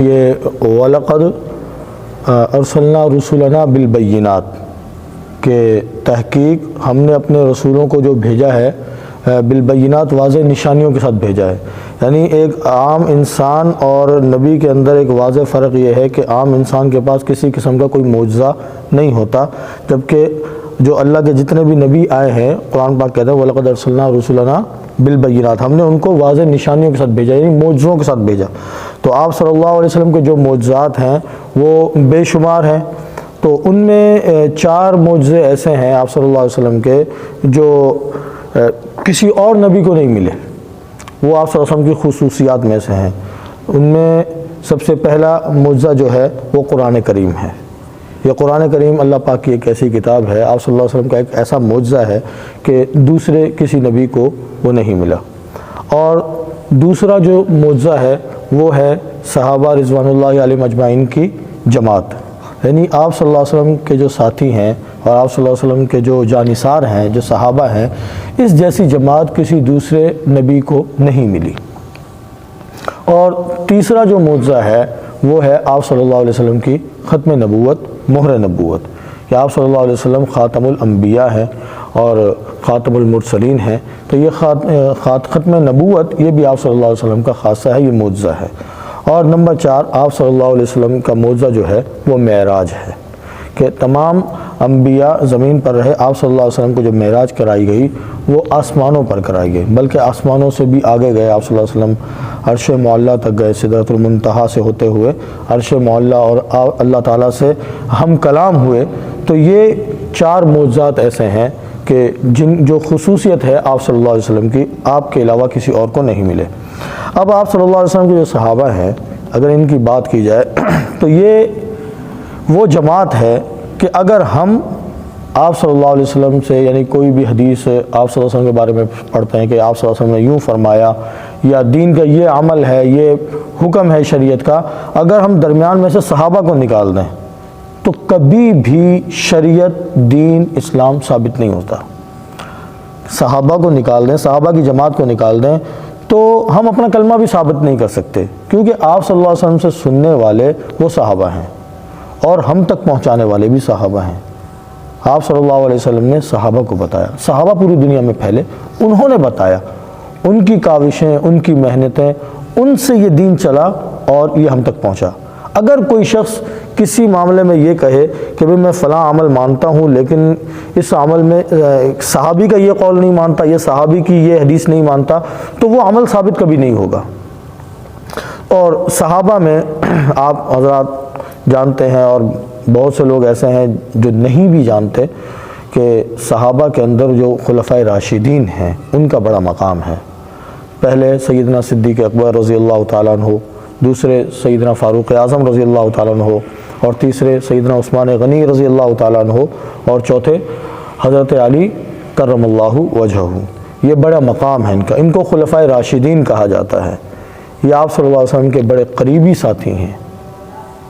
یہ وَلَقَدْ أَرْسَلْنَا رُسُلَنَا بِالْبَيِّنَاتِ کہ تحقیق ہم نے اپنے رسولوں کو جو بھیجا ہے بالبینات واضح نشانیوں کے ساتھ بھیجا ہے. یعنی ایک عام انسان اور نبی کے اندر ایک واضح فرق یہ ہے کہ عام انسان کے پاس کسی قسم کا کوئی معجزہ نہیں ہوتا، جبکہ جو اللہ کے جتنے بھی نبی آئے ہیں قرآن پاک کہتا ہے وَلَقَدْ أَرْسَلْنَا رُسُلَنَا بِالْبَيِّنَاتِ، ہم نے ان کو واضح نشانیوں کے ساتھ بھیجا، یعنی معجزوں کے ساتھ بھیجا. تو آپ صلی اللہ علیہ وسلم کے جو معجزات ہیں وہ بے شمار ہیں. تو ان میں 4 معجزے ایسے ہیں آپ صلی اللہ علیہ وسلم کے جو کسی اور نبی کو نہیں ملے، وہ آپ صلی اللہ علیہ وسلم کی خصوصیات میں سے ہیں. ان میں سب سے پہلا معجزہ جو ہے وہ قرآن کریم ہے. یہ قرآن کریم اللہ پاک کی ایک ایسی کتاب ہے، آپ صلی اللہ علیہ وسلم کا ایک ایسا معجزہ ہے کہ دوسرے کسی نبی کو وہ نہیں ملا. اور دوسرا جو معجزہ ہے وہ ہے صحابہ رضوان اللہ علیہم اجمعین کی جماعت. یعنی آپ صلی اللہ علیہ وسلم کے جو ساتھی ہیں اور آپ صلی اللہ علیہ وسلم کے جو جانثار ہیں، جو صحابہ ہیں، اس جیسی جماعت کسی دوسرے نبی کو نہیں ملی. اور تیسرا جو معجزہ ہے وہ ہے آپ صلی اللہ علیہ وسلم کی ختم نبوت، مہر نبوت. کہ آپ صلی اللہ علیہ وسلم خاتم الانبیاء ہیں اور خاتم المرسلین ہیں. تو یہ ختم نبوت یہ بھی آپ صلی اللہ علیہ وسلم کا خاصہ ہے، یہ معجزہ ہے. اور نمبر 4 آپ صلی اللہ علیہ وسلم کا معجزہ جو ہے وہ معراج ہے کہ تمام انبیاء زمین پر رہے، آپ صلی اللہ علیہ وسلم کو جو معراج کرائی گئی وہ آسمانوں پر کرائی گئی، بلکہ آسمانوں سے بھی آگے گئے. آپ صلی اللہ علیہ وسلم عرش معلیٰ تک گئے، سدرۃ المنتہا سے ہوتے ہوئے عرش معلیٰ اور اللہ تعالیٰ سے ہم کلام ہوئے. تو یہ 4 معجزات ایسے ہیں کہ جو خصوصیت ہے آپ صلی اللہ علیہ وسلم کی آپ کے علاوہ کسی اور کو نہیں ملے. اب آپ صلی اللہ علیہ وسلم کے جو صحابہ ہیں اگر ان کی بات کی جائے تو یہ وہ جماعت ہے کہ اگر ہم آپ صلی اللہ علیہ وسلم سے یعنی کوئی بھی حدیث آپ صلی اللہ علیہ وسلم کے بارے میں پڑھتے ہیں کہ آپ صلی اللہ علیہ وسلم نے یوں فرمایا یا دین کا یہ عمل ہے، یہ حکم ہے شریعت کا، اگر ہم درمیان میں سے صحابہ کو نکال دیں تو کبھی بھی شریعت، دین، اسلام ثابت نہیں ہوتا. صحابہ کو نکال دیں، صحابہ کی جماعت کو نکال دیں تو ہم اپنا کلمہ بھی ثابت نہیں کر سکتے، کیونکہ آپ صلی اللہ علیہ وسلم سے سننے والے وہ صحابہ ہیں اور ہم تک پہنچانے والے بھی صحابہ ہیں. آپ صلی اللہ علیہ وسلم نے صحابہ کو بتایا، صحابہ پوری دنیا میں پھیلے، انہوں نے بتایا، ان کی کاوشیں، ان کی محنتیں، ان سے یہ دین چلا اور یہ ہم تک پہنچا. اگر کوئی شخص کسی معاملے میں یہ کہے کہ بھئی میں فلاں عمل مانتا ہوں لیکن اس عمل میں صحابی کا یہ قول نہیں مانتا، یہ صحابی کی یہ حدیث نہیں مانتا، تو وہ عمل ثابت کبھی نہیں ہوگا. اور صحابہ میں آپ حضرات جانتے ہیں اور بہت سے لوگ ایسے ہیں جو نہیں بھی جانتے کہ صحابہ کے اندر جو خلفائے راشدین ہیں ان کا بڑا مقام ہے. پہلے سیدنا صدیق اکبر رضی اللہ تعالیٰ عنہ، دوسرے سیدنا فاروق اعظم رضی اللہ تعالیٰ عنہ، اور تیسرے سیدنا عثمان غنی رضی اللہ تعالیٰ عنہ، اور چوتھے حضرت علی کرم اللہ وجہہ. یہ بڑا مقام ہے ان کا، ان کو خلفائے راشدین کہا جاتا ہے. یہ آپ صلی اللہ علیہ وسلم کے بڑے قریبی ساتھی ہیں.